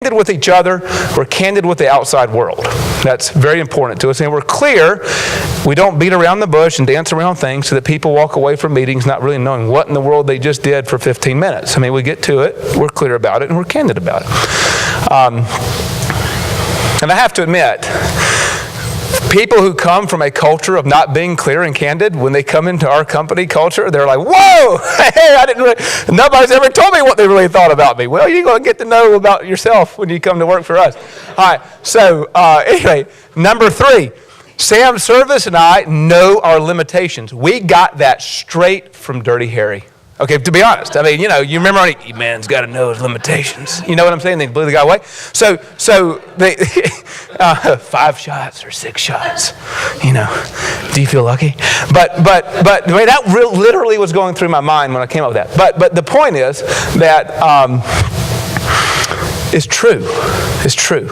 candid with each other, we're candid with the outside world. That's very important to us. And we're clear. We don't beat around the bush and dance around things so that people walk away from meetings not really knowing what in the world they just did for 15 minutes. I mean, we get to it, we're clear about it, and we're candid about it. And I have to admit, people who come from a culture of not being clear and candid, when they come into our company culture, they're like, whoa, hey, nobody's ever told me what they really thought about me. Well, you're going to get to know about yourself when you come to work for us. All right, so anyway, number 3, Sam Service and I know our limitations. We got that straight from Dirty Harry. Okay, to be honest, I mean, you remember, man's got to know his limitations. You know what I'm saying? They blew the guy away. So they 5 shots or 6 shots. Do you feel lucky? But the way that literally was going through my mind when I came up with that. But the point is that it's true. It's true.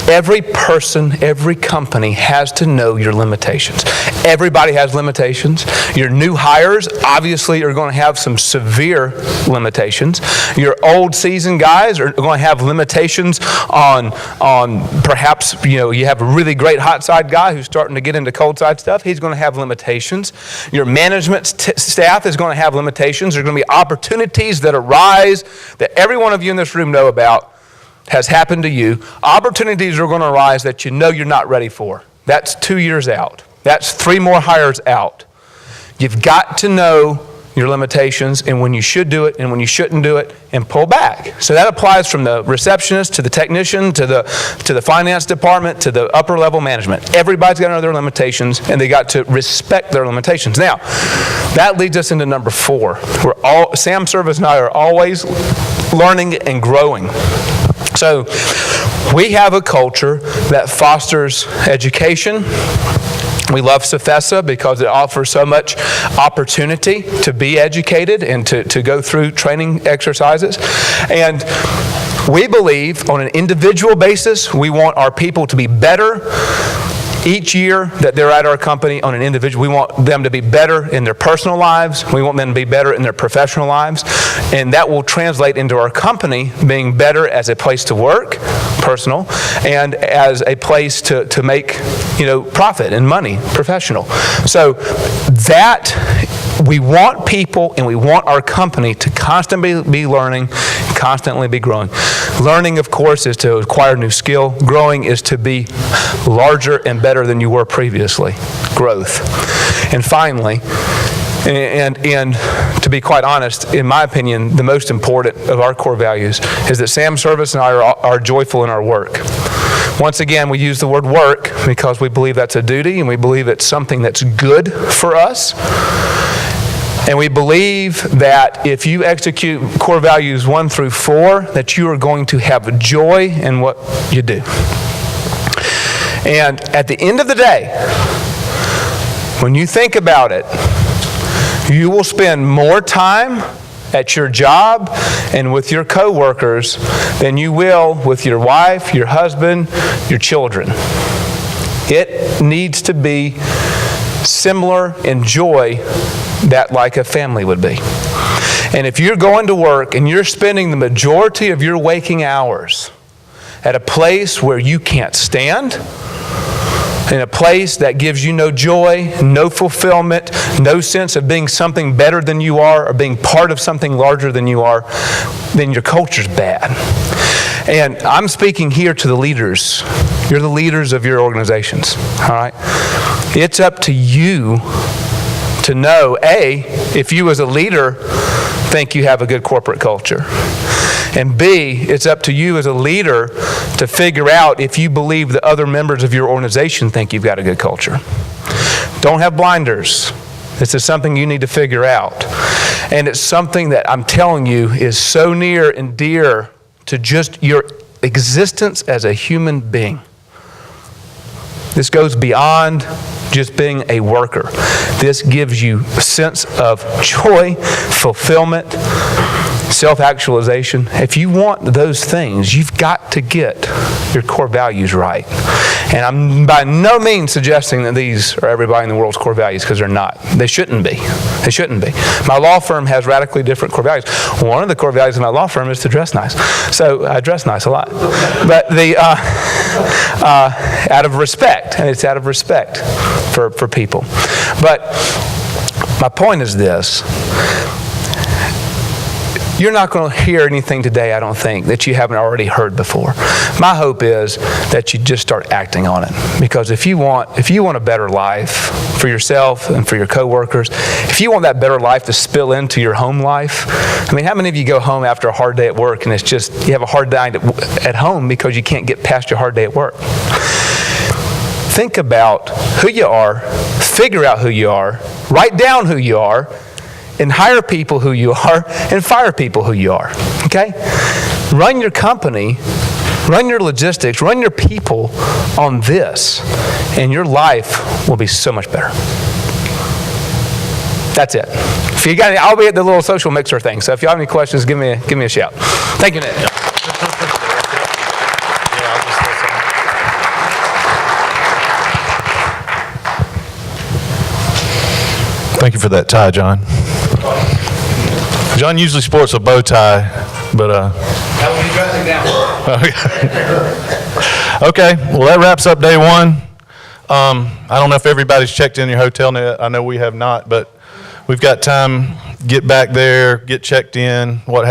Every person, every company has to know your limitations. Everybody has limitations. Your new hires obviously are going to have some severe limitations. Your old seasoned guys are going to have limitations on perhaps, you have a really great hot side guy who's starting to get into cold side stuff. He's going to have limitations. Your management staff is going to have limitations. There's going to be opportunities that arise that every one of you in this room know about. Has happened to you. Opportunities are going to arise that you're not ready for. That's 2 years out. That's 3 more hires out. You've got to know your limitations and when you should do it and when you shouldn't do it and pull back. So that applies from the receptionist to the technician to the finance department to the upper level management. Everybody's got to know their limitations and they got to respect their limitations. Now, that leads us into number 4. Sam Service and I are always learning and growing. So we have a culture that fosters education. We love Cephessa because it offers so much opportunity to be educated and to go through training exercises. And we believe on an individual basis, we want our people to be better each year that they're at our company on an individual. We want them to be better in their personal lives. We want them to be better in their professional lives. And that will translate into our company being better as a place to work, personal, and as a place to make, profit and money, professional. So that we want people and we want our company to constantly be learning, constantly be growing. Learning, of course, is to acquire new skill. Growing is to be larger and better than you were previously. Growth. And finally, and to be quite honest, in my opinion, the most important of our core values is that Sam Service and I are joyful in our work. Once again, we use the word work because we believe that's a duty and we believe it's something that's good for us. And we believe that if you execute core values 1 through 4, that you are going to have joy in what you do. And at the end of the day, when you think about it, you will spend more time at your job and with your coworkers than you will with your wife, your husband, your children. It needs to be similar in joy that like a family would be. And if you're going to work and you're spending the majority of your waking hours at a place where you can't stand, in a place that gives you no joy, no fulfillment, no sense of being something better than you are or being part of something larger than you are, then your culture's bad. And I'm speaking here to the leaders. You're the leaders of your organizations, all right? It's up to you to know, A, if you as a leader think you have a good corporate culture. And B, it's up to you as a leader to figure out if you believe the other members of your organization think you've got a good culture. Don't have blinders. This is something you need to figure out. And it's something that I'm telling you is so near and dear to just your existence as a human being. This goes beyond just being a worker. This gives you a sense of joy, fulfillment, self-actualization. If you want those things, you've got to get your core values right. And I'm by no means suggesting that these are everybody in the world's core values, because they're not. They shouldn't be. They shouldn't be. My law firm has radically different core values. One of the core values of my law firm is to dress nice. So I dress nice a lot. But out of respect, and it's out of respect for people. But my point is this. You're not going to hear anything today, I don't think, that you haven't already heard before. My hope is that you just start acting on it. Because if you want a better life for yourself and for your coworkers, if you want that better life to spill into your home life, I mean, how many of you go home after a hard day at work and it's just, you have a hard day at home because you can't get past your hard day at work? Think about who you are, figure out who you are, write down who you are, and hire people who you are, and fire people who you are, okay? Run your company, run your logistics, run your people on this, and your life will be so much better. That's it. If you got any, I'll be at the little social mixer thing, so if you have any questions, give me a shout. Thank you, Nick. Thank you for that tie, John. John usually sports a bow tie, but That will be dressing down. okay. Well, that wraps up day one. I don't know if everybody's checked in your hotel. I know we have not, but we've got time. Get back there, get checked in. What